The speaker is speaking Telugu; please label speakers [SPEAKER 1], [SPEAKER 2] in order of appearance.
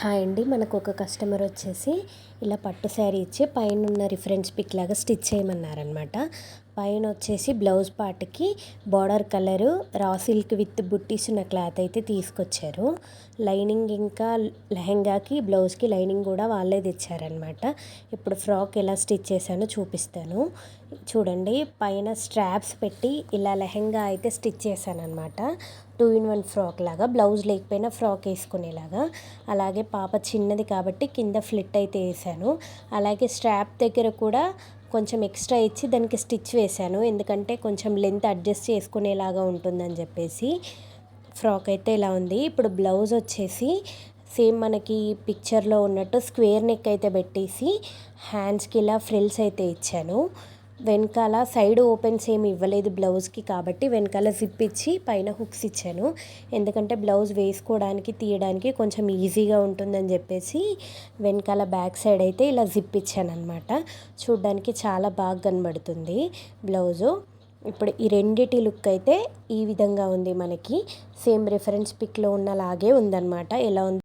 [SPEAKER 1] హాయ్ అండి. మనకు ఒక కస్టమర్ వచ్చేసి ఇలా పట్టు శారీ ఇచ్చి పైన ఉన్న రిఫరెన్స్ పిక్ లాగా స్టిచ్ చేయమన్నారనమాట. పైన వచ్చేసి బ్లౌజ్ పార్ట్కి బార్డర్ కలరు రా సిల్క్ విత్ బుట్టీస్ ఉన్న క్లాత్ అయితే తీసుకొచ్చారు. లైనింగ్ ఇంకా లెహెంగాకి బ్లౌజ్కి లైనింగ్ కూడా వాళ్ళే తెచ్చారనమాట. ఇప్పుడు ఫ్రాక్ ఎలా స్టిచ్ చేశానో చూపిస్తాను చూడండి. పైన స్ట్రాప్స్ పెట్టి ఇలా లెహెంగా అయితే స్టిచ్ చేశాను అనమాట. 2-in-1 ఫ్రాక్ లాగా, బ్లౌజ్ లేకపోయినా ఫ్రాక్ వేసుకునేలాగా. అలాగే పాప చిన్నది కాబట్టి కింద ఫ్లిట్ అయితే వేసాను. అలాగే స్ట్రాప్ దగ్గర కూడా కొంచెం ఎక్స్ట్రా ఇచ్చి దానికి స్టిచ్ వేశాను, ఎందుకంటే కొంచెం లెంత్ అడ్జస్ట్ చేసుకునేలాగా ఉంటుందని చెప్పేసి. ఫ్రాక్ అయితే ఇలా ఉంది. ఇప్పుడు బ్లౌజ్ వచ్చేసి సేమ్ మనకి పిక్చర్లో ఉన్నట్టు స్క్వేర్ నెక్ అయితే పెట్టేసి హ్యాండ్స్కి ఇలా ఫ్రిల్స్ అయితే ఇచ్చాను. వెనకాల సైడ్ ఓపెన్స్ ఏమి ఇవ్వలేదు బ్లౌజ్కి, కాబట్టి వెనకాల జిప్ ఇచ్చి పైన హుక్స్ ఇచ్చాను. ఎందుకంటే బ్లౌజ్ వేసుకోవడానికి తీయడానికి కొంచెం ఈజీగా ఉంటుందని చెప్పేసి వెనకాల బ్యాక్ సైడ్ అయితే ఇలా జిప్ ఇచ్చాను అనమాట. చూడ్డానికి చాలా బాగా కనబడుతుంది బ్లౌజు. ఇప్పుడు ఈ రెండిటి లుక్ అయితే ఈ విధంగా ఉంది. మనకి సేమ్ రిఫరెన్స్ పిక్లో ఉన్నలాగే ఉందన్నమాట. ఎలా ఉంది